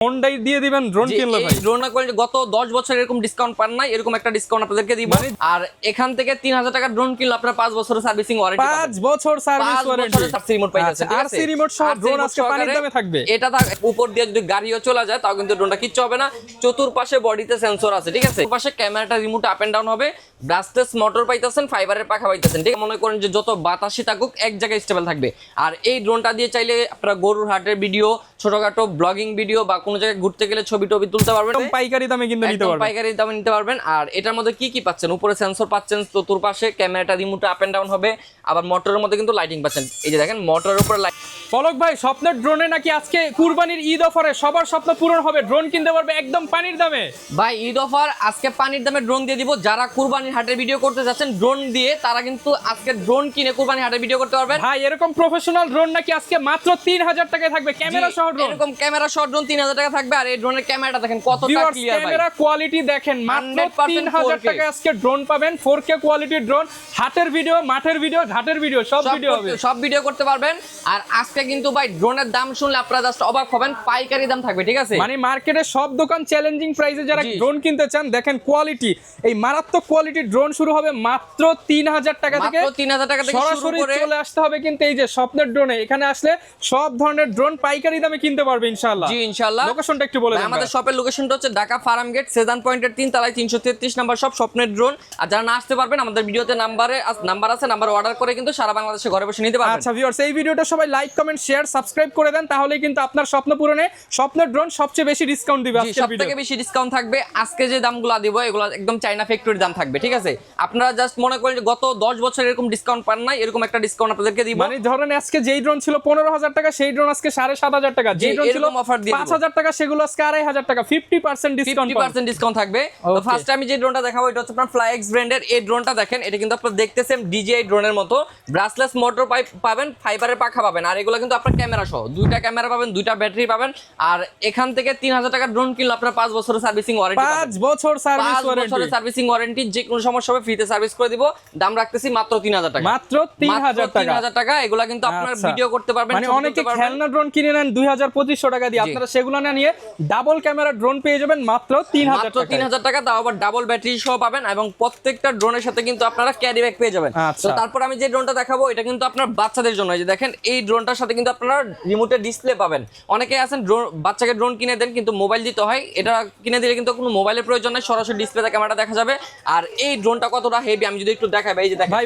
Hyundai দিয়ে দিবেন drone কিনলে ভাই। ড্রোন কোয়ালিটি গত 10 বছর এরকম ডিসকাউন্ট পান নাই, এরকম একটা ডিসকাউন্ট আপনাদেরকে দিব। আর এখান থেকে 3000 টাকা ড্রোন কিনলে আপনারা 5 বছরের সার্ভিসিং ওয়ারেন্টি পাবেন। 5 বছর সার্ভিস ওয়ারেন্টি, আরসি রিমোট পাইতেছেন, ঠিক আছে? আরসি রিমোট সহ ড্রোন আজকে পানির দামে থাকবে। এটা উপর দিয়ে যদি গাড়িও চলে যায় তাও কিন্তু ড্রোনটা কিচ্ছু হবে না। চতুর্পাশে বডিতে সেন্সর আছে, ঠিক আছে? পাশে ক্যামেরাটা রিমোট আপ এন্ড ডাউন হবে, ব্রাশলেস মোটর পাইতেছেন, ফাইবারের পাখা পাইতেছেন, ঠিক? মনে করেন যে যত বাতাসই থাকুক এক জায়গায় স্টেবল থাকবে। আর এই ড্রোনটা দিয়ে চাইলে আপনারা গরুর হাটের ভিডিও, ছোটখাটো ব্লগিং ভিডিও বা কোনো জায়গায় ঘুরতে গেলে ছবি টবি তুলতে পারবেন। একদম পাইকারি দামে কিন্তু নিতে পারবেন, পাইকারি দামে নিতে পারবেন। আর এটার মধ্যে কি কি পাচ্ছেন? উপরে সেন্সর পাচ্ছেন, চতুর্পাশে ক্যামেরাটা রিমোট আপ এন্ড ডাউন হবে, আবার মোটরের মধ্যে কিন্তু লাইটিং পাচ্ছেন। এই যে দেখেন মোটরের উপরে লাইট। পলক ভাই, স্বপ্নের ড্রোনে নাকি আজকে কুরবানির ঈদ অফারে সবার স্বপ্ন পূরণ হবে, ড্রোন কিনতে পারবে একদম পানির দামে। ভাই ঈদ অফার আজকে পানির দামে ড্রোন দিয়ে দিব। যারা কুরবানির হাটের ভিডিও করতে যাচ্ছেন ড্রোন দিয়ে, তারা কিন্তু আজকে ড্রোন কিনে কুরবানির হাটের ভিডিও করতে পারবেন। ভাই এরকম প্রফেশনাল ড্রোন নাকি আজকে মাত্র 3000 টাকায় থাকবে, ক্যামেরা সহ ড্রোন। এরকম ক্যামেরা সহ ড্রোন 3000 টাকা থাকবে। আর এই ড্রোনের ক্যামেরাটা দেখেন কতটা ক্লিয়ার ভাই, ক্যামেরা কোয়ালিটি দেখেন, মাত্র 3000 টাকায় আজকে ড্রোন পাবেন। 4K কোয়ালিটির ড্রোন, হাটের ভিডিও, মাঠের ভিডিও, ঘাটের ভিডিও, সব ভিডিও হবে, সব ভিডিও করতে পারবেন। আর আজকে কিন্তু ভাই ড্রোনের দাম শুনলে আপনারা জাস্ট অবাক হবেন, পাইকারি দাম থাকবে, ঠিক আছে? মানে মার্কেটে সব দোকান চ্যালেঞ্জিং প্রাইসে যারা ড্রোন কিনতে চান, দেখেন কোয়ালিটি, এই মারাত্মক কোয়ালিটির ড্রোন শুরু হবে মাত্র 3000 টাকা থেকে। মাত্র 3000 টাকা থেকে শুরু করে চলে আসতে হবে কিন্তু এই যে স্বপ্নের ড্রোনে। এখানে আসলে সব ধরনের ড্রোন পাইকারি দামে কিনতে পারবে ইনশাআল্লাহ। জি ইনশাআল্লাহ। লোকেশনটা একটু বলে দেন। আমাদের শপের লোকেশনটা হচ্ছে ঢাকা ফার্ম গেট, সেজান পয়েন্টের 3 তলায় 333 নাম্বার শপ, স্বপ্নের ড্রোন। আর যারা না আসতে পারবেন আমাদের ভিডিওতে নাম্বার আছে, নাম্বার অর্ডার করে কিন্তু সারা বাংলাদেশে ঘরে বসে নিতে পারবেন। আচ্ছা ভিউয়ার্স, এই ভিডিওটা সবাই লাইক, কমেন্ট, শেয়ার, সাবস্ক্রাইব করে দেন, তাহলে কিন্তু আপনার স্বপ্ন পূরণে স্বপ্নের ড্রোন সবচেয়ে বেশি ডিসকাউন্ট দিবে আজকের ভিডিও। সবথেকে বেশি ডিসকাউন্ট থাকবে। আজকে যে দামগুলো দিব এগুলো একদম চায়না ফ্যাক্টরির দাম থাকবে, ঠিক আছে? আপনারা জাস্ট মনে করেন যে গত 10 বছর এরকম ডিসকাউন্ট পান নাই, এরকম একটা ডিসকাউন্ট আপনাদেরকে দিব। মানে ধরেন আজকে যেই ড্রোন ছিল 15000 টাকা, সেই ড্রোন আজকে 7500 টাকা। যেই ড্রোন ছিল অফার দিয়ে 5000 টাকা, সেগুলো আজকে 2500 টাকা, 50% ডিসকাউন্ট, 50% ডিসকাউন্ট থাকবে। তো ফার্স্ট আমি যে ড্রোনটা দেখাবো এটা হচ্ছে আপনার ফ্লাইএক্স ব্র্যান্ডের। এই ড্রোনটা দেখেন, এটা কিন্তু আপনারা দেখতেছেন DJI ড্রোনের মতো, ব্রাশলেস মোটর পাবেন, ফাইবারের পাখা পাবেন। আর এগুলো কিন্তু আপনার ক্যামেরা সহ, দুইটা ক্যামেরা পাবেন, দুইটা ব্যাটারি পাবেন। আর এখান থেকে 3000 টাকা ড্রোন কিনলে আপনারা 5 বছরের সার্ভিসিং ওয়ারেন্টি পাবেন। 5 বছর সার্ভিস ওয়ারেন্টি, 5 বছরের সার্ভিসিং ওয়ারেন্টি, যে কোনো সমস্যা হবে ফ্রিতে সার্ভিস করে দিব। দাম রাখতেছি মাত্র 3000 টাকা, মাত্র 3000 টাকা। এগুলা কিন্তু আপনারা ভিডিও করতে পারবেন। মানে অনেকে খেলনা ড্রোন কিনে নেন 2000-2500 টাকা দিয়ে, আপনারা সেগুলো না নিয়ে ডাবল ক্যামেরা ড্রোন পেয়ে যাবেন মাত্র 3000 টাকা। তাও আবার ডাবল ব্যাটারি সহ পাবেন, এবং প্রত্যেকটা ড্রোনের সাথে কিন্তু আপনারা ক্যারি ব্যাগ পেয়ে যাবেন। তো তারপর আমি যে ড্রোনটা দেখাবো এটা কিন্তু আপনার বাচ্চাদের জন্য। এই যে দেখেন, এই ড্রোনটার সাথে কিন্তু আপনারা রিমোটের ডিসপ্লে পাবেন। অনেকে আছেন বাচ্চাকে ড্রোন কিনে দেন কিন্তু মোবাইল দিতে হয়, এটা কিনে দিলে কিন্তু কোনো মোবাইলের প্রয়োজন নাই, সরাসরি ডিসপ্লেতে ক্যামেরাটা দেখা যাবে। আর এই ড্রোনটা কতটা হেভি আমি যদি একটু দেখাই, ভাই এই যে দেখেন ভাই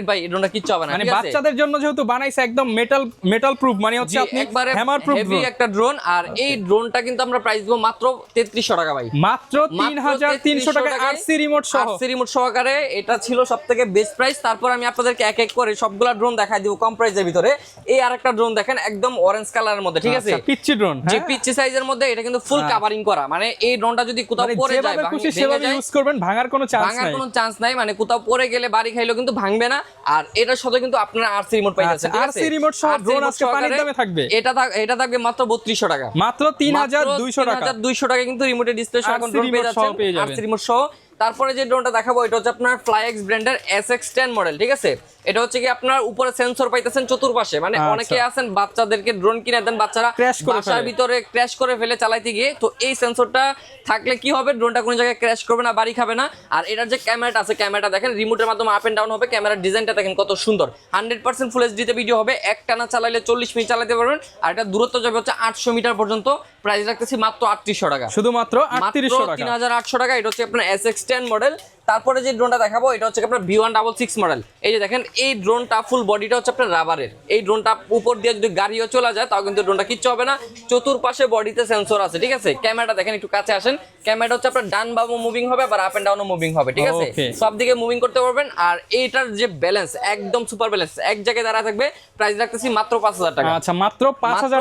ভাই এই ড্রোনটা কিচ্ছু হবে না, মানে বাচ্চাদের জন্য যেহেতু বানাইছে একদম মেটাল প্রুফ, মানে হচ্ছে আপনি একবারে হ্যামার প্রুফ হেভি একটা ড্রোন। আর এই ড্রোনটা কিন্তু আমরা প্রাইস দিব মাত্র 3300 টাকা ভাই, মাত্র 3300 টাকা আরসি রিমোট সহ। আরসি রিমোট সহকারে এটা ছিল সবথেকে বেস্ট প্রাইস। তারপর আমি আপনাদেরকে এক এক করে সবগুলা ড্রোন দেখাই দিব কম প্রাইসের ভিতরে। এই আরেকটা ড্রোন দেখেন, একদম অরেঞ্জ কালারের মধ্যে, ঠিক আছে? পিচ্চি ড্রোন, যে পিচ্চি সাইজের মধ্যে, এটা কিন্তু ফুল কভারিং করা। মানে এই ড্রোনটা যদি কোথাও পড়ে যায়, খুশি সেভাবে ইউজ করবেন, ভাঙার কোনো চান্স নাই। মানে কোথাও পড়ে গেলে বাড়ি খাইলেও কিন্তু ভাঙবে না। আর এটার সাথে কিন্তু আপনারা আরসি রিমোট পাইতেছেন, ঠিক আছে? আরসি রিমোট সহ ড্রোন আজকে পানির দামে থাকবে। এটা থাকবে মাত্র 3200 টাকা, মাত্র 3200 টাকা। 3200 টাকা কিন্তু রিমোটের ডিসপ্লে সহ এখন ড্রোন পেয়ে যাচ্ছেন, আরসি রিমোট সহ। তারপরে যে ড্রোনটা দেখাবো এটা হচ্ছে আপনার ফ্লাইএক্স ব্র্যান্ডের SX10 মডেল, ঠিক আছে? এটা হচ্ছে কি আপনার উপরে সেন্সর পাইতেছেন চতুর্পাশে। মানে অনেকে আছেন বাচ্চাদেরকে ড্রোন কিনে দেন, বাচ্চারা বাসার ভিতরে ক্র্যাশ করে ফেলে চালাইতে গিয়ে। তো এই সেন্সরটা থাকলে কি হবে, ড্রোনটা কোনো জায়গায় ক্র্যাশ করবে না, বাড়ি খাবে না। আর এটার যে ক্যামেরাটা আছে, ক্যামেরাটা দেখেন রিমোটের মাধ্যমে আপ এন্ড ডাউন হবে। ক্যামেরার ডিজাইনটা দেখেন কত সুন্দর, 100% ফুল এইচডি তে ভিডিও হবে। একটানা চালাইলে 40 মিনিট চালাতে পারবেন। আর এটা দূরত্ব যাবে হচ্ছে 800 মিটার পর্যন্ত। প্রাইস রাখতেছি মাত্র 3800 টাকা, শুধুমাত্র 3800 টাকা, 3800 টাকা। এটা হচ্ছে আপনার SX10 মডেল। তারপরে যে ড্রোনটা দেখাবো এটা হচ্ছে আপনার V166 মডেল। এই যে দেখেন, এই ড্রোনটা ফুল বডিটা হচ্ছে আপনার রাবারের। এই ড্রোনটা উপর দিয়ে যদি গাড়িও চলে যায় তাও কিন্তু ড্রোনটা কিচ্ছু হবে না। চতুর্পাশে বডিতে সেন্সর আছে, ঠিক আছে? ক্যামেরাটা দেখেন, একটু কাছে আসেন। ক্যামেরাটা হচ্ছে আপনার ডান বামও মুভিং হবে, আবার আপ এন্ড ডাউনও মুভিং হবে, ঠিক আছে? সব দিকে মুভিং করতে পারবেন। আর এইটার যে ব্যালেন্স, একদম সুপার ব্যালেন্স, এক জায়গায় দাঁড়া থাকবে। প্রাইস রাখতেছি মাত্র 5000 টাকা। আচ্ছা, মাত্র 5000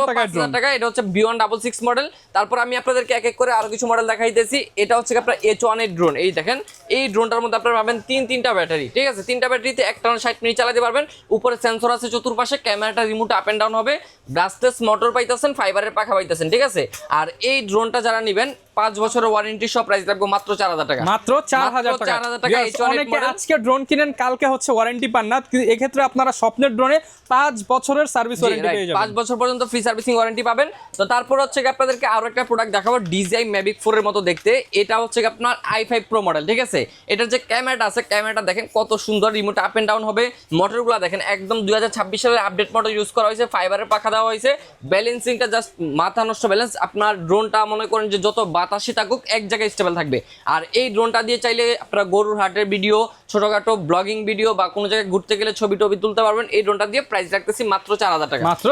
টাকা। এটা হচ্ছে V166 মডেল। তারপর আমি আপনাদেরকে এক এক করে আরো কিছু মডেল দেখাইতেছি। এটা হচ্ছে আপনার H1 এর ড্রোন। এই দেখেন, এই ড্রোনটার মধ্যে আপনারা পাবেন তিনটা ব্যাটারি, ঠিক আছে? তিনটা ব্যাটারিতে একটানা 60 মিনিট চালাতে পারবেন। উপরে সেন্সর আছে চতুর্পাশে, ক্যামেরাটা রিমোট আপ এন্ড ডাউন হবে, ব্রাশলেস মোটর পাইতেছেন, ফাইবারের পাখা পাইতেছেন, ঠিক আছে? আর এই ড্রোনটা যারা নেবেন 5 বছরের ওয়ারেন্টি সহ প্রাইস রাখবো মাত্র 4000 টাকা, মাত্র 4000 টাকা। 4000 টাকা। Yes, অনেকে আজকে ড্রোন কিনেন কালকে হচ্ছে ওয়ারেন্টি পান না, এক্ষেত্রে আপনারা স্বপ্নের ড্রোনে 5 বছরের সার্ভিস ওয়ারেন্টি পেয়ে যাবেন। 5 বছর পর্যন্ত ফ্রি সার্ভিসিং ওয়ারেন্টি পাবেন। তো তারপর হচ্ছে কি আপনাদেরকে আরো একটা প্রোডাক্ট দেখাবো, DJI Mavic 4 এর মতো দেখতে। এটা হচ্ছে কি আপনার i5 Pro মডেল, ঠিক আছে। এটার যে ক্যামেরাটা আছে, ক্যামেরাটা দেখেন কত সুন্দর, রিমোট আপ এন্ড ডাউন হবে। মোটরগুলো দেখেন একদম 2026 সালের আপডেট মোটর ইউজ করা হয়েছে, ফাইবারের পাখা দেওয়া হয়েছে। ব্যালেন্সিংটা জাস্ট মাথা নষ্ট ব্যালেন্স। আপনার ড্রোনটা মনে করেন যে যত বাতাসে থাকুক এক জায়গায় স্টেবল থাকবে। আর এই ড্রোনটা দিয়ে চাইলে আপনারা গরুর হাটের ভিডিও, ছোটখাটো ব্লগিং ভিডিও বা কোনো জায়গায় ঘুরতে গেলে ছবি টবি তুলতে পারবেন। এই ড্রোনটা দিয়ে প্রাইস রাখতেছি মাত্র 4000 টাকা। মাত্র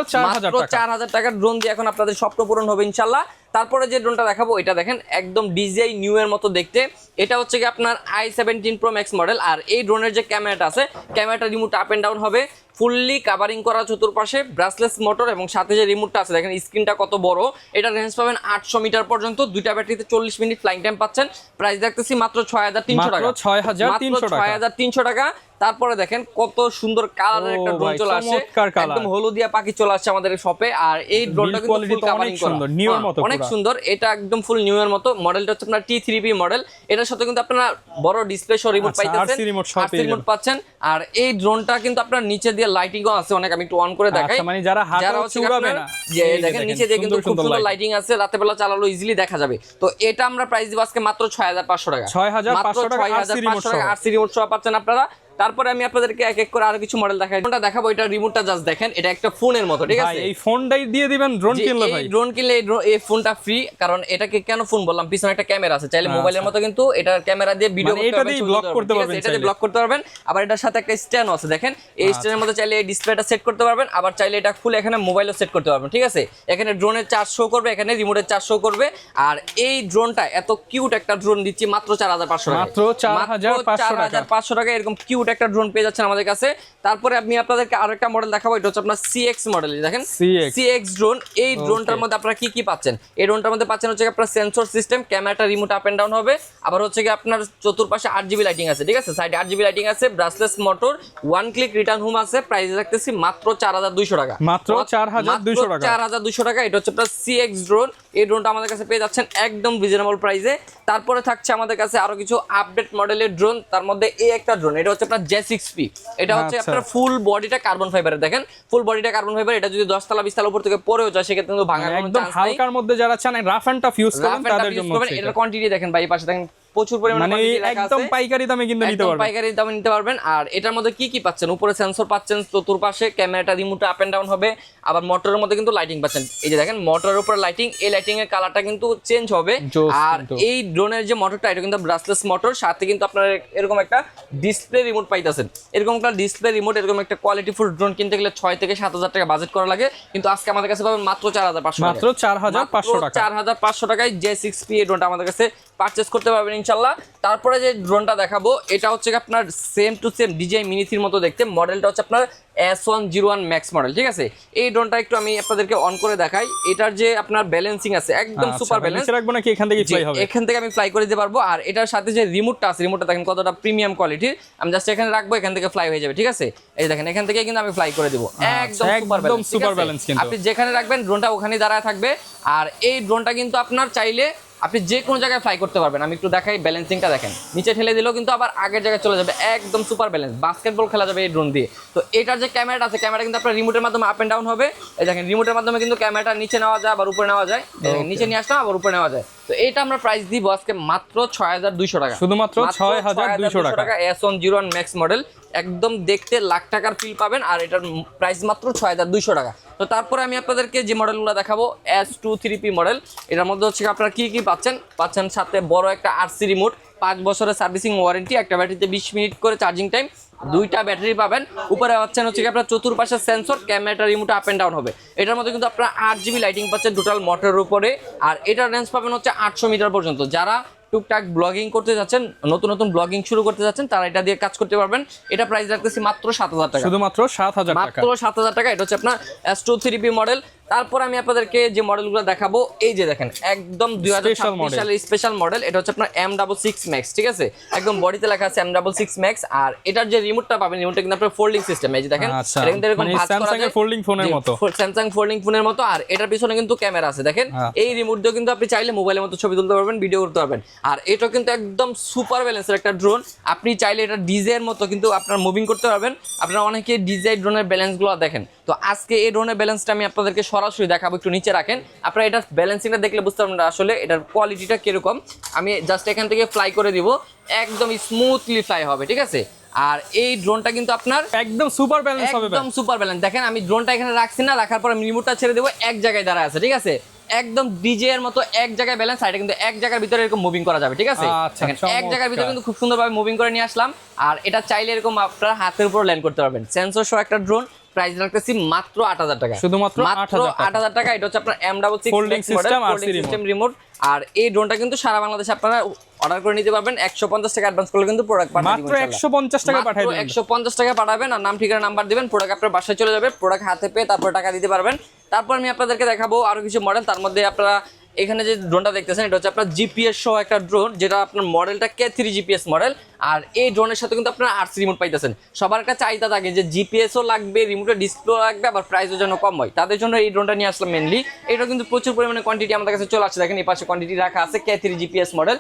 4000 টাকার ড্রোন দিয়ে এখন আপনাদের স্বপ্ন পূরণ হবে ইনশাল্লাহ। তারপরে যে ড্রোনটা দেখাবো এটা দেখেন একদম DJI নিউ এর মতো দেখতে। এটা হচ্ছে কি আপনার i17 Pro Max মডেল। আর এই ড্রোনের যে ক্যামেরাটা আছে, ক্যামেরাটা রিমোট আপ এন্ড ডাউন হবে, ফুললি কাভারিং করা চতুর্পাশে, ব্রাসলেস মোটর এবং সাথে যে রিমোটটা আছে দেখেন স্ক্রিনটা কত বড়। এটা রেঞ্জ পাবেন 800 মিটার পর্যন্ত, দুইটা ব্যাটারিতে 40 মিনিট ফ্লাইং টাইম পাচ্ছেন। প্রাইস রাখতেছি মাত্র 6300 টাকা, মাত্র 6300 টাকা। তারপরে দেখেন কত সুন্দর কালারের একটা ড্রোন চলে আসছে, একদম হলুদিয়া পাখি চলে আসছে আমাদের শপে। আর এই ড্রোনটা কিন্তু ফুল কাভারিং করা, অনেক সুন্দর। এটা একদম ফুল নিউ এর মতো। মডেলটা হচ্ছে আপনার T3P মডেল। এটার সাথে কিন্তু আপনারা বড় ডিসপ্লে সহ রিমোট পাইতেছেন, RC রিমোট পাচ্ছেন। আর এই ড্রোনটা কিন্তু আপনার নিচে দিয়ে লাইটিংও আছে অনেক, আমি একটু অন করে দেখাই। মানে যারা হচ্ছে উড়াবে না, যে দেখেন নিচে দিয়ে কিন্তু খুব সুন্দর লাইটিং আছে, রাতে বেলা চালালো ইজিলি দেখা যাবে। তো এটা আমরা প্রাইস দিব আজকে মাত্র 6500 টাকা, 6500 টাকা RC রিমোট সহ পাচ্ছেন আপনারা। তারপরে আমি আপনাদেরকে এক এক করে আরো কিছু মডেল দেখাই। ফোনটা দেখাবো, এটা রিমোটটা জাস্ট দেখেন, এটা একটা ফোনের মতো, ঠিক আছে। এই ফোনটাই দিয়ে দিবেন ড্রোন কিনলে ভাই। ড্রোন কিনলে এই ফোনটা ফ্রি, কারণ এটাকে কেন ফোন বললাম, পিছনে একটা ক্যামেরা আছে, চাইলে মোবাইলের মতো কিন্তু এটার ক্যামেরা দিয়ে ভিডিও করতে পারবেন, এটা দিয়ে ব্লক করতে পারবেন। আবার এটার সাথে একটা স্ট্যান্ড আছে দেখেন, এই স্ট্যান্ডের মধ্যে চাইলে এই ডিসপ্লেটা সেট করতে পারবেন, আবার চাইলে এটা খুলে এখানে মোবাইলও সেট করতে পারবেন, ঠিক আছে। এখানে ড্রোনের চার্জ শো করবে, এখানে রিমোটের চার্জ শো করবে। আর এই ড্রোনটা এত কিউট একটা ড্রোন দিচ্ছি মাত্র 4500 টাকা, মাত্র 4500 টাকা। এরকম কিউট একটা ড্রোন পেয়ে যাচ্ছেন আমাদের কাছে। তারপরে আমি আপনাদেরকে আরেকটা মডেল দেখাবো, এটা হচ্ছে আপনার CX মডেল। দেখেন CX ড্রোন। এই ড্রোনটার মধ্যে আপনারা কি কি পাচ্ছেন? এই ড্রোনটার মধ্যে পাচ্ছেন হচ্ছে আপনার সেন্সর সিস্টেম, ক্যামেরাটা রিমোট আপ এন্ড ডাউন হবে। আবার হচ্ছে কি আপনার চতুর্পাশে 8GB লাইটিং আছে, ঠিক আছে, সাইডে 8GB লাইটিং আছে, brushless motor, one click return home আছে। প্রাইস রাখতেছি মাত্র 4200 টাকা, মাত্র 4200 টাকা, 4200 টাকা। এটা হচ্ছে আপনার CX ড্রোন। এই ড্রোনটা আমাদের কাছে পেয়ে যাচ্ছেন একদম রিজনেবল প্রাইসে। তারপরে থাকছে আমাদের কাছে আরো কিছু আপডেট মডেলের ড্রোন, তার মধ্যে এই একটা ড্রোন, এটা হচ্ছে আপনার J6P। এটা হচ্ছে আপনার ফুল বডিটা কার্বন ফাইবারের, দেখেন ফুল বডিটা কার্বন ফাইবার। এটা যদি 10 তলা 20 তলা উপর থেকে পড়েও যায় সেক্ষেত্রে কিন্তু ভাঙার কোনো চান্স নাই। হালকার মধ্যে যারা চান রাফ এন্ড টাফ ইউজ করবেন তাদের জন্য এটার কোয়ান্টিটি দেখেন ভাই, পাশে দেখেন প্রচুর পরিমাণে একদম পাইকারি দামে কিন্তু নিতে পারবেন, পাইকারি দামে নিতে পারবেন। আর এটার মধ্যে কি কি পাচ্ছেন? উপরে সেন্সর পাচ্ছেন, চতুর্পাশে ক্যামেরাটা রিমোট আপ এন্ড ডাউন হবে। আবার মোটরের মধ্যে কিন্তু লাইটিং পাচ্ছেন, এই যে দেখেন মোটরের উপরে লাইটিং, এই লাইটিং এর কালারটা কিন্তু চেঞ্জ হবে। আর এই ড্রোনের যে মোটরটা, এটা কিন্তু ব্রাসলেস মোটর, সাথে কিন্তু আপনার এরকম একটা ডিসপ্লে রিমোট পাইতেছেন। এরকম একটা ডিসপ্লে রিমোট, এরকম একটা কোয়ালিটিফুল ড্রোন কিনতে গেলে 6 থেকে 7000 টাকা বাজেট করা লাগে, কিন্তু আজকে আমাদের কাছে পাবেন মাত্র 4500 টাকা, মাত্র 4500 টাকা, 4500 টাকায় J6P এই ড্রোনটা আমাদের কাছে পারচেজ করতে পারবেন ইনশাআল্লাহ। তারপরে যে ড্রোনটা দেখাবো, এটা হচ্ছে আপনার same to same DJI Mini 3 মতো দেখতে। মডেলটা হচ্ছে আপনার S101 Max মডেল, ঠিক আছে। এই ড্রোনটা একটু আমি আপনাদেরকে অন করে দেখাই। এটার যে আপনার ব্যালেন্সিং আছে একদম সুপার ব্যালেন্স, রাখবো নাকি এখান থেকে ফ্লাই হবে? এখান থেকে আমি ফ্লাই করে দিতে পারবো। আর এটার সাথে যে রিমোটটা আছে, রিমোটটা দেখেন কতটা প্রিমিয়াম কোয়ালিটির। আমি জাস্ট এখানে রাখবো, এখান থেকে ফ্লাই হয়ে যাবে, ঠিক আছে। এই দেখেন এখান থেকে কিন্তু আমি ফ্লাই করে দিব, একদম সুপার ব্যালেন্স। আপনি যেখানে রাখবেন ড্রোনটা ওখানেই দাঁড়ায় থাকবে। আর এই ড্রোনটা কিন্তু আপনার চাইলে আপনি যে কোনো জায়গায় ফ্লাই করতে পারবেন। আমি একটু দেখাই, ব্যালেন্সিংটা দেখেন, নিচে ঠেলে দিলেও কিন্তু আবার আগের জায়গায় চলে যাবে, একদম সুপার ব্যালেন্স। বাস্কেটবল খেলা যাবে এই ড্রোন দিয়ে। তো এটার যে ক্যামেরাটা আছে, ক্যামেরা কিন্তু আপনার রিমোটের মাধ্যমে আপ এন্ড ডাউন হবে। এই দেখেন রিমোটের মাধ্যমে কিন্তু ক্যামেরাটা নিচে নেওয়া যায়, আবার উপরে নেওয়া যায়, নিচে নিয়ে আসলাম আবার উপরে নেওয়া যায়। তো এটা আমরা প্রাইস দিব আজকে মাত্র 6200 টাকা, শুধুমাত্র 6200 টাকা। S101 Max মডেল, একদম দেখতে লাখ টাকার ফিল পাবেন। আর এটার প্রাইস মাত্র 6200 টাকা। তো তারপরে আমি আপনাদেরকে যে মডেলগুলো দেখাবো, S23P মডেল। এটার মধ্যে হচ্ছে আপনারা কি কি পাচ্ছেন সাথে বড় একটা RC রিমোট, 5 বছরের সার্ভিসিং ওয়ারেন্টি, একটা ব্যাটারিতে 20 মিনিট করে চার্জিং টাইম, দুইটা ব্যাটারি পাবেন। উপরে পাচ্ছেন হচ্ছে আপনার চতুর্পাশে সেন্সর, ক্যামেরাটা রিমোট আপ এন্ড ডাউন হবে। এটার মধ্যে কিন্তু আপনারা 8GB লাইটিং পাচ্ছেন টোটাল মোটরের উপরে। আর এটার রেঞ্জ পাবেন হচ্ছে 800 মিটার পর্যন্ত। যারা টুকটাক ব্লগিং করতে যাচ্ছেন, নতুন নতুন ব্লগিং শুরু করতে যাচ্ছেন, তারা এটা দিয়ে কাজ করতে পারবেন। এটা প্রাইস রাখতেছি মাত্র 7000 টাকা, শুধুমাত্র 7000 টাকা, মাত্র 7000 টাকা। এটা হচ্ছে আপনার S2 3P মডেল। তারপর আমি আপনাদেরকে যে মডেলগুলো দেখাবো, এই যে দেখেন একদম 2026 সালের স্পেশাল মডেল। এটা হচ্ছে আপনার M66 Max, ঠিক আছে, একদম বডিতে লেখা আছে M66 Max। আর এটার যে রিমোটটা পাবেন, রিমোটটা কিন্তু আপনার ফোল্ডিং সিস্টেম, এই যে দেখেন এটা কিন্তু এরকম ভাঁজ করা যায়, ফোল্ডিং ফোনের মতো, স্যামসাং ফোল্ডিং ফোনের মতো। আর এটার পিছনে কিন্তু ক্যামেরা আছে দেখেন, এই রিমোট দিয়ে কিন্তু আপনি চাইলে মোবাইলের মতো ছবি তুলতে পারবেন, ভিডিও করতে পারবেন। আর এটা কিন্তু একদম সুপার ব্যালেন্সের একটা ড্রোন, আপনি চাইলে এটা ডিজে এর মতো কিন্তু আপনার মুভিং করতে পারবেন। আপনারা অনেকে ডিজে ড্রোনের ব্যালেন্সগুলো দেখেন, তো আজকে এই ড্রোনের ব্যালেন্সটা আমি আপনাদেরকে সরাসরি দেখাবো। একটু নিচে রাখেন, আপনারা এটার ব্যালেন্সিংটা দেখলে বুঝতে পারবেন আসলে এটার কোয়ালিটিটা কিরকম। আমি জাস্ট এখান থেকে ফ্লাই করে দিব, একদম স্মুথলি ফ্লাই হবে, ঠিক আছে। আর এই ড্রোনটা কিন্তু আপনার একদম সুপার ব্যালেন্স হবে, একদম সুপার ব্যালেন্স। দেখেন আমি ড্রোনটা এখানে রাখছি না, রাখার পর আমি রিমোটটা ছেড়ে দেবো, এক জায়গায় দাঁড়ায় আছে, ঠিক আছে, একদম ডিজে এর মতো এক জায়গায় ব্যালেন্স। এটা কিন্তু এক জায়গার ভিতরে এরকম মুভিং করা যাবে, ঠিক আছে, এক জায়গার ভিতরে কিন্তু খুব সুন্দরভাবে মুভিং করে নিয়ে আসলাম। আর এটা চাইলে এরকম আপনার হাতের উপর ল্যান্ড করতে পারবেন। সেন্সর সহ একটা ড্রোন, প্রাইস রাখতেছি মাত্র 8000 টাকা, শুধুমাত্র 8000 টাকা। এটা হচ্ছে আপনার M66 ফোল্ডিং সিস্টেম রিমোট। আর এই ড্রোনটা কিন্তু সারা বাংলাদেশে আপনারা অর্ডার করে নিতে পারবেন। 150 টাকা অ্যাডভান্স করলে কিন্তু প্রোডাক্ট পাঠাবেন, মাত্র 150 টাকা পাঠাই দিবেন, 150 টাকা পাঠাবেন। আর নাম ঠিকানা নাম্বার দিবেন, প্রোডাক্ট আপনার বাসায় চলে যাবে, প্রোডাক্ট হাতে পেয়ে তারপর টাকা দিতে পারবেন। তারপর আমি আপনাদেরকে দেখাবো আরো কিছু মডেল। তার মধ্যে আপনারা এখানে যে ড্রোনটা দেখতেছেন, এটা হচ্ছে আপনার জিপিএস সহ একটা ড্রোন, যেটা আপনার মডেলটা K3 জিপিএস মডেল। আর এই ড্রোনের সাথে কিন্তু আপনারা RC রিমোট পাইতেছেন। সবার একটা চাহিদা থাকে যে জিপিএসও লাগবে, রিমোটের ডিসপ্লে লাগবে, আবার প্রাইসের জন্য কম হয়, তাদের জন্য এই ড্রোনটা নিয়ে আসলাম মেনলি। এটা কিন্তু প্রচুর পরিমাণে কোয়ান্টিটি আমাদের কাছে চলে আসছে, দেখেন এই পাশে কোয়ান্টিটি রাখা আছে, K3 জিপিএস মডেল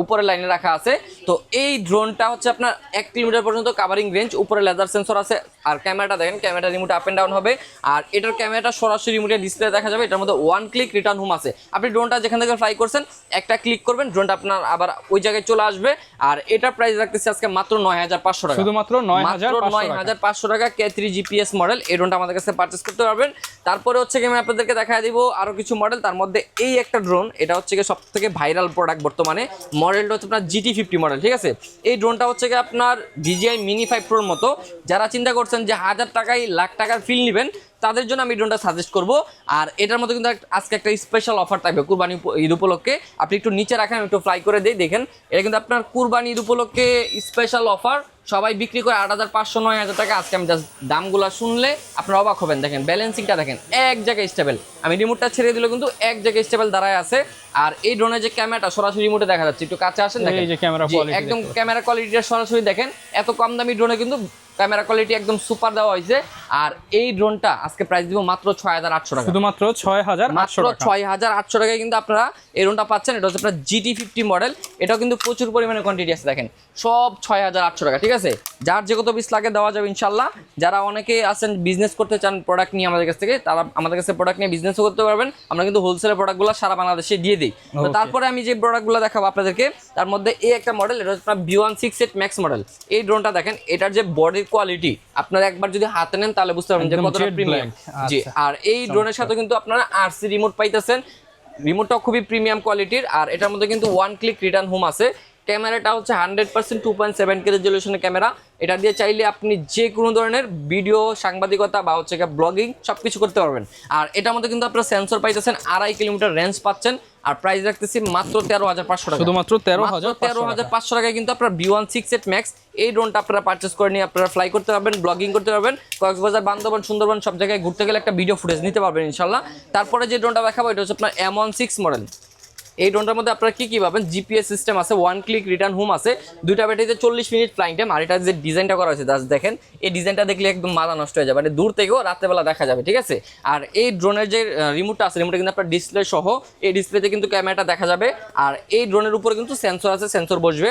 উপরের লাইনে রাখা আছে। তো এই ড্রোনটা হচ্ছে আপনার 1 কিলোমিটার পর্যন্ত কাভারিং রেঞ্জ, উপরে লেজার সেন্সর আছে। আর ক্যামেরাটা দেখেন, camera remote up and down হবে। আর এটার ক্যামেরাটা সরাসরি রিমোটের ডিসপ্লে দেখা যাবে। এটার মধ্যে 1 ক্লিক রিটার্ন হোম আছে, আপনি ড্রোনটা যেখান থেকে ফ্লাই করছেন একটা ক্লিক করবেন, ড্রোনটা আপনার আবার ওই জায়গায় চলে আসবে। আর এটার প্রাইস রাখতেছি আজকে মাত্র 9500 টাকা, শুধুমাত্র 9500 টাকা। K3 জিপিএস মডেল, এই ড্রোনটা আমাদের কাছে পারচেজ করতে পারবেন। তারপরে হচ্ছে কি আমি আপনাদেরকে দেখায় দিব আরো কিছু মডেল। তার মধ্যে এই একটা ড্রোন, এটা হচ্ছে কি সবথেকে ভাইরাল প্রোডাক্ট বর্তমানে। মডেলটা হচ্ছে আপনার GT50 মডেল, ঠিক আছে। এই ড্রোনটা হচ্ছে কি আপনার DJI Mini 5 Pro মতো। যারা চিন্তা করছেন যে 1000 টাকায় লাখ টাকার ফিল নেবেন, তাদের জন্য আমি ড্রোনটা সাজেস্ট করব। আর এটার মধ্যে কিন্তু আজকে একটা স্পেশাল অফার থাকবে কুরবানি ঈদ উপলক্ষে। আপনি একটু নিচে রাখেন, আমি একটু ফ্লাই করে দিই, দেখেন এটা কিন্তু আপনার কুরবানি ঈদ উপলক্ষে স্পেশাল অফার। সবাই বিক্রি করে 8500 9000 টাকা, আজকে আমি জাস্ট দামগুলো শুনলে আপনারা অবাক হবেন। দেখেন ব্যালেন্সিংটা দেখেন, এক জায়গায় স্টেবল, আমি রিমোটটা ছেড়ে দিলে কিন্তু এক জায়গায় স্টেবল দাঁড়ায় আছে। আর এই ড্রোনের যে ক্যামেরাটা সরাসরি রিমোটে দেখা যাচ্ছে, একটু কাছে আসেন দেখেন, এই যে ক্যামেরা কোয়ালিটি, একদম ক্যামেরা কোয়ালিটিটা সরাসরি দেখেন। এত কম দামি ড্রোনে কিন্তু ক্যামেরা কোয়ালিটি একদম সুপার দেওয়া হয়েছে। আর এই ড্রোনটা আজকে প্রাইস দিব মাত্র 6800 টাকা, শুধুমাত্র 6800 টাকা, 6800 টাকায় কিন্তু আপনারা এই ড্রোনটা পাচ্ছেন। এটা হচ্ছে আপনার GT50 মডেল, এটাও কিন্তু প্রচুর পরিমাণে কোয়ান্টিটি আছে, দেখেন সব 6800 টাকা, ঠিক আছে। যার যে কত পিস লাগে দেওয়া যাবে ইনশাল্লাহ। যারা অনেকে আছেন বিজনেস করতে চান প্রোডাক্ট নিয়ে আমাদের কাছ থেকে, তারা আমাদের কাছে প্রোডাক্ট নিয়ে বিজনেসও করতে পারবেন। আমরা কিন্তু হোলসেলের প্রোডাক্টগুলো সারা বাংলাদেশে দিয়ে দিই। তো তারপরে আমি যে প্রোডাক্টগুলো দেখাবো আপনাদেরকে, তার মধ্যে এই একটা মডেল, এটা হচ্ছে আপনার B168 Max মডেল। এই ড্রোনটা দেখেন, এটার যে বডির কোয়ালিটি আপনারা একবার যদি হাতে নেন তাহলে বুঝতে পারবেন যে কতটা প্রিমিয়াম। জি, আর এই ড্রোনের সাথে কিন্তু আপনারা RC রিমোট পাইতেছেন, রিমোটটা খুবই প্রিমিয়াম কোয়ালিটির। আর এটার মধ্যে কিন্তু 1 ক্লিক রিটার্ন হোম আছে। ক্যামেরাটা হচ্ছে 100% 2.7K রেজলিউশনের ক্যামেরা। এটা দিয়ে চাইলে আপনি যে কোনো ধরনের ভিডিও, সাংবাদিকতা বা হচ্ছে ব্লগিং সবকিছু করতে পারবেন। আর এটার মধ্যে কিন্তু আপনারা সেন্সর পাইতেছেন, 2.5 কিলোমিটার রেঞ্জ পাচ্ছেন। আর প্রাইস রাখতেছি মাত্র 13500 টাকা, শুধুমাত্র 13500 টাকায় কিন্তু আপনারা B168 Max এই ড্রোনটা আপনারা পারচেজ করে নিয়ে আপনারা ফ্লাই করতে পারবেন, ব্লগিং করতে পারবেন। কক্সবাজার, বান্দরবান, সুন্দরবন সব জায়গায় ঘুরতে গেলে একটা ভিডিও ফুটেজ নিতে পারবেন ইনশাল্লাহ। তারপরে যে ড্রোনটা দেখাবো, এটা হচ্ছে আপনার M16 মডেল। এই ড্রোনটার মধ্যে আপনারা কি পাবেন, জিপিএস সিস্টেম আছে, 1 ক্লিক রিটার্ন হোম আছে, দুইটা ব্যাটারিতে 40 মিনিট ফ্লাইং টাইম। আর এটা যে ডিজাইনটা করা হয়েছে দেখেন, এই ডিজাইনটা দেখলে একদম মাথা নষ্ট হয়ে যাবে, মানে দূর থেকেও রাত্রেবেলা দেখা যাবে, ঠিক আছে। আর এই ড্রোনের যে রিমোটটা আছে, রিমোটটা কিন্তু আপনার ডিসপ্লে সহ, এই ডিসপ্লেতে কিন্তু ক্যামেরাটা দেখা যাবে। আর এই ড্রোনের উপরে কিন্তু সেন্সর আছে, সেন্সর বসবে।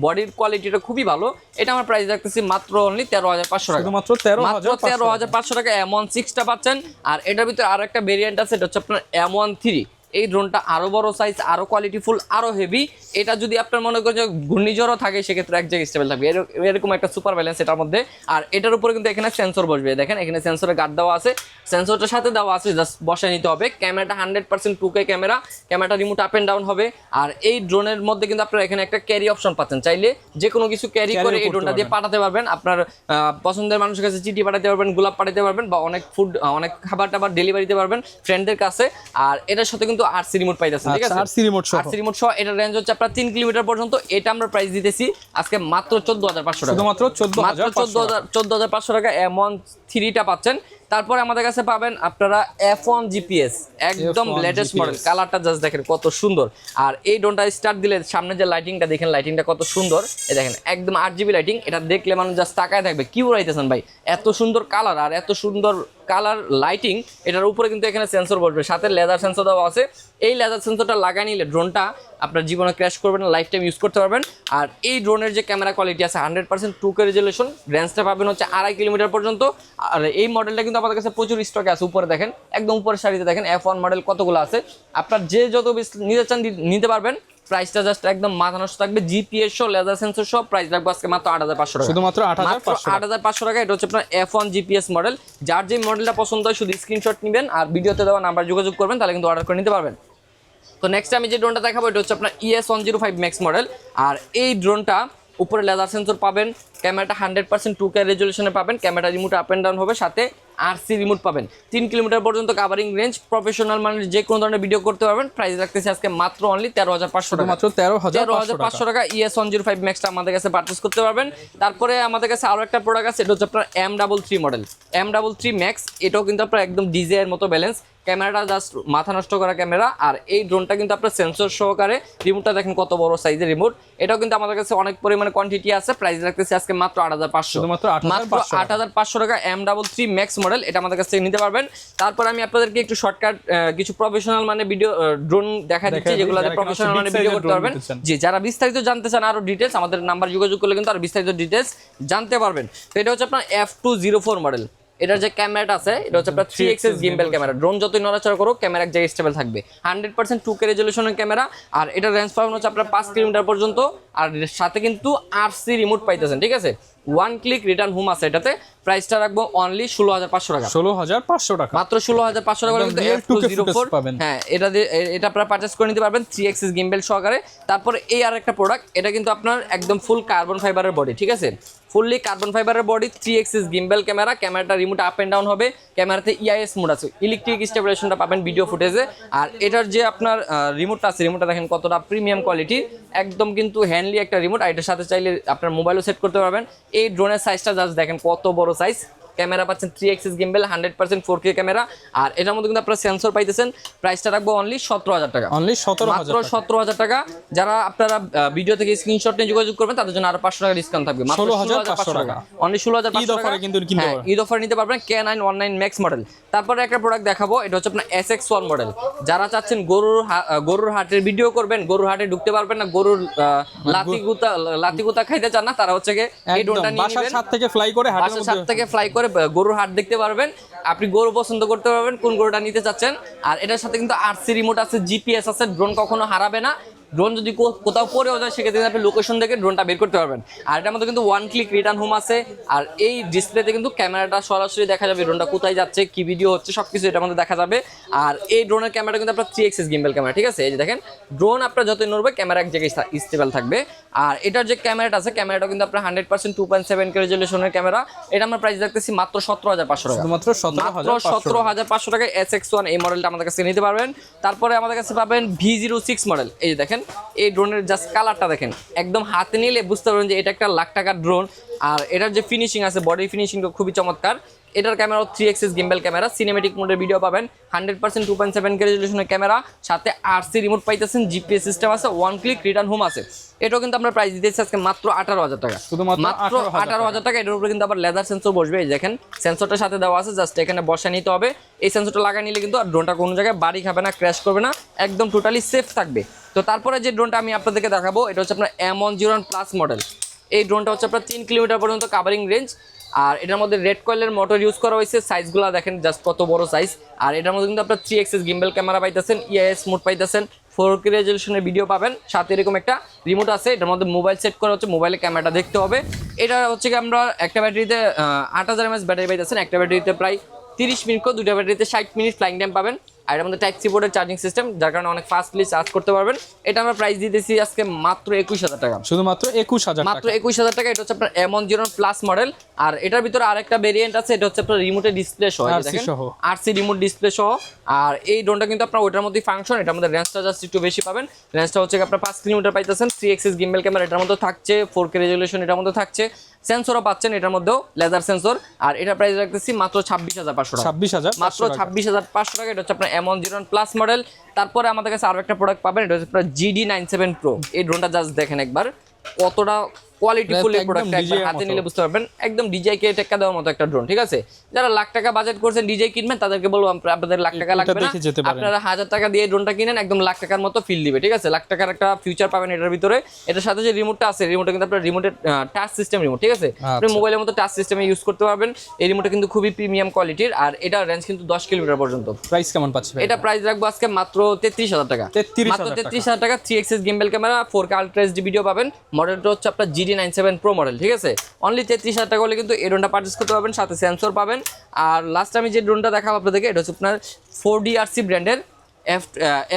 বডির কোয়ালিটিটা খুবই ভালো। এটা আমার প্রাইস রাখতেছি মাত্র অনলি 13500 টাকা, শুধুমাত্র 13500 টাকা M16টা পাচ্ছেন। আর এটার ভিতরে আরো একটা ভেরিয়েন্ট আছে, এটা হচ্ছে আপনার M13। এই ড্রোনটা আরো বড় সাইজ, আরো কোয়ালিটিফুল, আরো হেভি। এটা যদি আপনার মনে করেন যে ঘূর্ণিঝড়ও থাকে, সেক্ষেত্রে এক জায়গায় স্টেবল থাকবে, এরকম একটা সুপার ব্যালেন্স এটার মধ্যে। আর এটার উপরে কিন্তু এখানে সেন্সর বসবে, দেখেন এখানে সেন্সরের গার্ড দেওয়া আছে, সেন্সরটার সাথে দেওয়া আছে, জাস্ট বসায় নিতে হবে। ক্যামেরাটা 100% 2K ক্যামেরা, ক্যামেরাটা রিমোট আপ এন্ড ডাউন হবে। আর এই ড্রোনের মধ্যে কিন্তু আপনারা এখানে একটা ক্যারি অপশন পাচ্ছেন, চাইলে যে কোনো কিছু ক্যারি করে এই ড্রোনটা দিয়ে পাঠাতে পারবেন। আপনার পছন্দের মানুষের কাছে চিঠি পাঠাতে পারবেন, গোলাপ পাঠাতে পারবেন, বা অনেক খাবার টাবার ডেলিভারি দিতে পারবেন ফ্রেন্ডদের কাছে। আর এটার সাথে কিন্তু RC রিমোট পাইতেছেন, ঠিক আছে, RC রিমোট সহ। এটার রেঞ্জ হচ্ছে আপনার আপনার 3 কিলোমিটার পর্যন্ত। এটা আমরা প্রাইস দিতেছি আজকে মাত্র 14500 টাকা, শুধুমাত্র 14500 টাকা M1 3টা পাচ্ছেন। তারপরে আমাদের কাছে পাবেন আপনারা F1 GPS, একদম লেটেস্ট মডেল, কালারটা জাস্ট দেখেন কত সুন্দর। আর এই ড্রোনটা স্টার্ট দিলে সামনে যে লাইটিংটা দেখেন, লাইটিংটা কত সুন্দর, এই দেখেন একদম 8GB লাইটিং। এটা দেখলে মানুষ জাস্ট তাকায় থাকবে কি উড়াইতেছেন ভাই, এত সুন্দর কালার আর এত সুন্দর কালার লাইটিং। এটার উপরে কিন্তু এখানে সেন্সর বসবে, সাথে লেজার সেন্সর দেওয়া আছে। এই লেজার সেন্সরটা লাগাই নিলে ড্রোনটা আপনার জীবনে ক্র্যাশ করবেন না, লাইফ টাইম ইউজ করতে পারবেন। আর এই ড্রোনের যে ক্যামেরা কোয়ালিটি আছে 100% 2K রেজলিউশন, রেঞ্জটা পাবেন হচ্ছে 2.5 কিলোমিটার পর্যন্ত। আর এই মডেলটা কিন্তু আমাদের কাছে প্রচুর স্টকে আছে। উপরে দেখেন, একদম উপরের সারিতে দেখেন F1 মডেল কতগুলো আছে। আপনার যে যত নিতে চান নিতে পারবেন। প্রাইসটা জাস্ট একদম মাথা নষ্ট থাকবে, জিপিএস সহ লেজার সেন্সর সহ প্রাইস রাখবো আজকে মাত্র 8500 টাকা, শুধুমাত্র 8500 টাকা। এটা হচ্ছে আপনার F1 জিপিএস মডেল। যার যে মডেলটা পছন্দ হয় শুধু স্ক্রিনশট নেবেন আর ভিডিওতে দেওয়া নাম্বার যোগাযোগ করবেন, তাহলে কিন্তু অর্ডার করে নিতে পারবেন। তো নেক্সট আমি যে ড্রোনটা দেখাবো এটা হচ্ছে আপনার ES105 Max মডেল। আর এই ড্রোনটা উপরে লেজার সেন্সর পাবেন, ক্যামেরাটা 100% 2K রেজলিউশনে পাবেন, camera remote up and down হবে, সাথে RC রিমোট পাবেন। 3 কিলোমিটার পর্যন্ত কাভারিং রেঞ্জ, প্রফেশনাল মানে যে কোনো ধরনের ভিডিও করতে পারবেন। প্রাইস রাখতেছি আজকে মাত্র অনলি 13500 টাকা, মাত্র 13500 টাকা। ES105 ম্যাক্সটা আমাদের কাছে পারচেজ করতে পারবেন। তারপরে আমাদের কাছে আরো একটা প্রোডাক্ট আছে, এটা হচ্ছে আপনার M33 মডেল, M33 ম্যাক্স। এটাও কিন্তু আপনার একদম ডিজে এর মতো ব্যালেন্স, ক্যামেরাটা জাস্ট মাথা নষ্ট করা ক্যামেরা। আর এই ড্রোনটা কিন্তু আপনার সেন্সর সহকারে, রিমোটটা দেখেন কত বড় সাইজের রিমোট। এটাও কিন্তু আমাদের কাছে অনেক পরিমাণে কোয়ান্টিটি আছে। প্রাইস রাখতেছি আজকে মাত্র 8500, মাত্র 8500 টাকা M33 ম্যাক্স মডেল, এটা আমাদের কাছ থেকে নিতে পারবেন। তারপর আমি আপনাদেরকে একটু শর্টকাট কিছু প্রফেশনাল মানে ভিডিও ড্রোন দেখা দিচ্ছি, যেগুলোতে প্রফেশনাল মানে ভিডিও করতে পারবেন। জি, যারা বিস্তারিত জানতে চান আরো ডিটেইলস, আমাদের নাম্বার যোগাযোগ করলে কিন্তু আরো বিস্তারিত ডিটেইলস জানতে পারবেন। তো এটা হচ্ছে আপনার F204 মডেল। এটার যে ক্যামেরাটা আছে এটা হচ্ছে আপনার 3 axis গিম্বল ক্যামেরা। ড্রোন যতই নড়াচড়া করুক ক্যামেরা এক জায়গায় স্টেবল থাকবে। 100% 2K রেজলিউশনের ক্যামেরা। আর এটা রেঞ্জ পাবেন হচ্ছে আপনার 5 কিলোমিটার পর্যন্ত। আর সাথে কিন্তু RC রিমোট পাইতেছেন, ঠিক আছে। 1 ক্লিক রিটার্ন হোম আছে এটাতে। প্রাইসটা রাখবো অনলি 16500 টাকা, 16500 টাকা, মাত্র 16500 টাকা কিন্তু F204 পাবেন। হ্যাঁ, এটা আপনারা পারচেজ করে নিতে পারবেন 3 axis গিম্বল সহকারে। তারপরে এই আর একটা প্রোডাক্ট, এটা কিন্তু আপনার একদম ফুল কার্বন ফাইবারের বডি, ঠিক আছে। ফুললি কার্বন ফাইবারের বডি, 3 axis গিম্বল ক্যামেরা। ক্যামেরাটা রিমোট আপ এন্ড ডাউন হবে, ক্যামেরাতে EIS মোড আছে, ইলেকট্রিক স্টেবিলাইজেশনটা পাবেন ভিডিও ফুটেজে। আর এটার যে আপনার রিমোটটা আছে, রিমোটটা দেখেন কতটা প্রিমিয়াম কোয়ালিটির, একদম কিন্তু হ্যান্ডলি একটা রিমোট। আর এটার সাথে চাইলে আপনার মোবাইলও সেট করতে পারবেন। এই ড্রোনের সাইজটা জাস্ট দেখেন কত বড় সাইজ। ক্যামেরা পাচ্ছেন 3 axis গিম্বল, 100% 4K ক্যামেরা। আর এটার মধ্যে কিন্তু আপনারা সেন্সর পাইতেছেন। প্রাইসটা রাখবো অনলি 17000 টাকা, অনলি 17000 টাকা। যারা আপনারা ভিডিও থেকে স্ক্রিনশট নিয়ে যোগাযোগ করবেন তাদের জন্য আরো 500 টাকা ডিসকাউন্ট থাকবে, মাত্র 16500 টাকা, অনলি 16500 টাকা। কিন্তু কিনতে পারবেন, ঈদ অফার নিতে পারবেন। K919 Max model. তারপরে একটা প্রোডাক্ট দেখাবো, এটা হচ্ছে আপনার SX1 মডেল। যারা চাচ্ছেন গরুর হাটের ভিডিও করবেন, গরুর হাটে ঢুকতে পারবেন না, গরুর লাতি গুতা খাইতে চান না, তারা হচ্ছে এই ড্রোনটা নিয়ে নেবেন। বাসার ছাদ থেকে ফ্লাই করে গরুর হাট দেখতে পারবেন। আপনি গরু পছন্দ করতে পারবেন কোন গরুটা নিতে চাচ্ছেন। আর এটার সাথে কিন্তু RC রিমোট আছে, GPS আছে, ড্রোন কখনো হারাবে না। ড্রোন যদি কোথাও পড়েও যায় সেক্ষেত্রে আপনি লোকেশন দেখে ড্রোনটা বের করতে পারবেন। আর এটার মধ্যে কিন্তু 1 ক্লিক রিটার্ন হোম আছে। আর এই ডিসপ্লেতে কিন্তু ক্যামেরাটা সরাসরি দেখা যাবে, ড্রোনটা কোথায় যাচ্ছে, কি ভিডিও হচ্ছে, সবকিছু এটার মধ্যে দেখা যাবে। আর এই ড্রোনের ক্যামেরা কিন্তু আপনার 3 axis গিম্বল ক্যামেরা, ঠিক আছে। এই যে দেখেন, ড্রোন আপনার যতই নড়বে ক্যামেরা এক জায়গায় স্টেবল থাকবে। আর এটার যে ক্যামেরাটা আছে, ক্যামেরাটা কিন্তু আপনার 100% 2.7K রেজলিউশনের ক্যামেরা। এটা আমরা প্রাইস রাখতেছি মাত্র 17500 টাকা, মাত্র 17500 টাকায় SX1 এই মডেলটা আমাদের কাছে নিতে পারবেন। তারপরে আমাদের কাছে পাবেন V06 মডেল। এই যে দেখেন, এই ড্রোনের জাস্ট কালারটা দেখেন, একদম হাতে নিলে বুঝতে পারবেন যে এটা একটা লাখ টাকার ড্রোন। আর এটার যে ফিনিশিং আছে, বডি ফিনিশিংটা খুবই চমৎকার। এটার camera 3 axis gimbal camera, cinematic মোডের ভিডিও পাবেন, 100% 2.7K রেজলিউশনের ক্যামেরা, সাথে RC রিমোট পাইতেছেন, GPS সিস্টেম আছে, 1 ক্লিক রিটার্ন হোম আছে। এটাও কিন্তু আমরা প্রাইস দিতেছি আজকে মাত্র 18000 টাকা, মাত্র 18000 টাকা। এটার উপরে কিন্তু আবার লেজার সেন্সর বসবে, এই দেখেন সেন্সরটার সাথে দেওয়া আছে, জাস্ট এখানে বসা নিতে হবে। এই সেন্সরটা লাগাই নিলে কিন্তু আর ড্রোনটা কোনো জায়গায় বাড়ি খাবে না, ক্র্যাশ করবে না, একদম টোটালি সেফ থাকবে। তো তারপরে যে ড্রোনটা আমি আপনাদেরকে দেখাবো এটা হচ্ছে আপনার M101 প্লাস মডেল। এই ড্রোনটা হচ্ছে আপনার 3 কিলোমিটার পর্যন্ত কাভারিং রেঞ্জ। আর এটার মধ্যে রেড কয়েলের মোটর ইউজ করা হয়েছে, সাইজগুলো দেখেন জাস্ট কত বড় সাইজ। আর এটার মধ্যে কিন্তু আপনার 3 axis গিম্বল ক্যামেরা পাইতেছেন, EIS মোড পাইতেছেন, 4K রেজলিউশনের ভিডিও পাবেন, সাথে এরকম একটা রিমোট আছে। এটার মধ্যে মোবাইল সেট করা হচ্ছে, মোবাইলে ক্যামেরাটা দেখতে হবে। এটা হচ্ছে কি আমরা একটা ব্যাটারিতে 8000 mAh ব্যাটারি পাইতেছেন, একটা ব্যাটারিতে প্রায় 30 মিনিট করে, দুইটা ব্যাটারিতে 60 মিনিট ফ্লাইং টাইম পাবেন। আর এর মধ্যে টাইপ সি পোর্টের চার্জিং সিস্টেম, যার কারণে অনেক ফাস্টলি চার্জ করতে পারবেন। এটা আমরা প্রাইস দিতেছি আজকে মাত্র 21000 টাকা, শুধুমাত্র 21000 টাকা, মাত্র 21000 টাকা। এটা হচ্ছে আপনার M10 প্লাস মডেল। আর এটার ভিতরে আরেকটা ভেরিয়েন্ট আছে, এটা হচ্ছে আপনার রিমোটের ডিসপ্লে সহ, দেখেন RC রিমোট ডিসপ্লে সহ। আর এই ড্রোনটা কিন্তু আপনার ওটার মধ্যেই ফাংশন, এটার মধ্যে রেঞ্জটা জাস্ট একটু বেশি পাবেন। রেঞ্জটা হচ্ছে আপনার 5 কিলোমিটার পাইতেছেন, 3 এক্সিস গিম্বল ক্যামেরা এটার মধ্যে থাকছে, 4K রেজলিউশন এটার মধ্যে থাকছে, সেন্সরও পাচ্ছেন এটার মধ্যেও, লেজার সেন্সর। আর এটা প্রাইস রাখতেছি মাত্র 26500 টাকা, 26500, মাত্র 26500 টাকা। এটা হচ্ছে আপনার M10 প্লাস মডেল। তারপরে আমাদের কাছে আরো একটা প্রোডাক্ট পাবেন, এটা হচ্ছে আপনার GD97 Pro। এই ড্রোনটা জাস্ট দেখেন একবার কতটা কোয়ালিটিফুল এই প্রোডাক্টটা, একবার হাতে নিলে বুঝতে পারবেন, একদম DJI কে টেক্কা দেওয়ার মতো একটা ড্রোন, ঠিক আছে? যারা লাখ টাকা বাজেট করছেন DJI কিনবেন, তাদেরকে বলবো আপনাদের লাখ টাকা লাগবে না, আপনারা 1000 টাকা দিয়ে ড্রোনটা কিনেন, একদম লাখ টাকার মতো ফিল দিবে, ঠিক আছে? লাখ টাকার একটা ফিউচার পাবেন এটার ভিতরে। এটার সাথে যে রিমোটটা আছে, রিমোটটা কিন্তু আপনার রিমোটের টাচ সিস্টেম রিমোট, ঠিক আছে? আপনি মোবাইলের মতো টাচ সিস্টেমে ইউজ করতে পারবেন। এই রিমোটটা কিন্তু খুবই প্রিমিয়াম কোয়ালিটির, আর এটার রেঞ্জ কিন্তু 10 কিলোমিটার পর্যন্ত। প্রাইস কেমন পাচ্ছেন? এটা প্রাইস রাখবো আজকে মাত্র 33000 টাকা, মাত্র 33000 টাকা। 3 axis gimbal camera, 4K ultra HD video পাবেন। মডেলটা হচ্ছে আপনার GD97 Pro মডেল, ঠিক আছে? অনলি 33000 টাকা হলে কিন্তু এই ড্রোনটা পারচেজ করতে পারবেন, সাথে সেন্সর পাবেন। আর লাস্ট আমি যে ড্রোনটা দেখাবো আপনাদেরকে, এটা হচ্ছে আপনার 4DRC ব্র্যান্ডের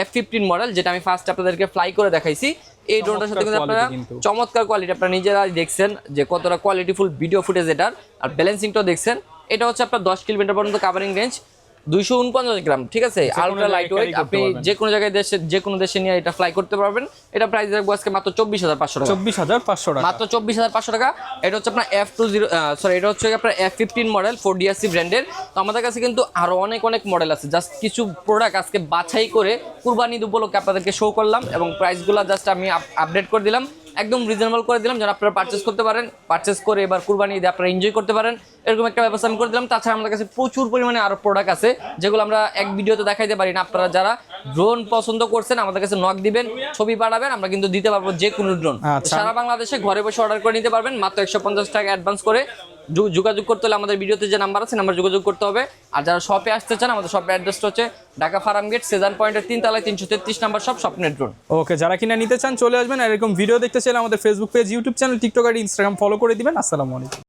F15 মডেল, যেটা আমি ফার্স্ট আপনাদেরকে ফ্লাই করে দেখাইছি। এই ড্রোনটার সাথে কিন্তু আপনারা চমৎকার কোয়ালিটি, আপনারা নিজেরা দেখছেন যে কতটা কোয়ালিটিফুল ভিডিও ফুটেজ এটার, আর ব্যালেন্সিংটাও দেখছেন। এটা হচ্ছে আপনার 10 কিলোমিটার পর্যন্ত কাভারিং রেঞ্জ, 249 গ্রাম, ঠিক আছে? আলট্রা লাইট ওয়েট, আপনি যে কোনো জায়গায় যে কোনো দেশে নিয়ে এটা ফ্লাই করতে পারবেন। এটা প্রাইস রাখবো আজকে মাত্র 24500 টাকা, 24500 টাকা, মাত্র 24500 টাকা। এটা হচ্ছে আপনার এটা হচ্ছে আপনার F15 মডেল 4DRC ব্র্যান্ডের। তো আমাদের কাছে কিন্তু আরো অনেক মডেল আছে, জাস্ট কিছু প্রোডাক্ট আজকে বাছাই করে কুরবানি ঈদ উপলক্ষে আপনাদেরকে শো করলাম, এবং প্রাইসগুলো জাস্ট আমি আপডেট করে দিলাম, একদম রিজনেবল করে দিলাম, যেন আপনারা পারচেস করতে পারেন, পারচেস করে এবার কুরবানি ঈদে আপনারা এনজয় করতে পারেন, এরকম একটা ব্যবস্থা আমি করে দিলাম। তাছাড়া আমাদের কাছে প্রচুর পরিমাণে আরো প্রোডাক্ট আছে, যেগুলো আমরা এক ভিডিওতে দেখাইতে পারি না। আপনারা যারা ড্রোন পছন্দ করছেন, আমাদের কাছে নক দিবেন, ছবি পাঠাবেন, আমরা কিন্তু দিতে পারবো যে কোনো ড্রোন। সারা বাংলাদেশে ঘরে বসে অর্ডার করে নিতে পারবেন, মাত্র 150 টাকা অ্যাডভান্স করে। যোগাযোগ করতে হলে আমাদের ভিডিওতে যে নাম্বার আছে, নাম্বার যোগাযোগ করতে হবে। আর যারা শপে আসতে চান, আমাদের শপের অ্যাড্রেসটা হচ্ছে ঢাকা ফার্ম গেট, সেজান পয়েন্টের 3 তলায় 333 নাম্বার শপ, স্বপ্নের ড্রোন। ওকে, যারা কিনা নিতে চান চলে আসবেন। আর এরকম ভিডিও দেখতে চাইলে আমাদের Facebook page, YouTube channel, TikTok আর ইনস্টাগ্রাম ফলো করে দিবেন। আসসালামু আলাইকুম।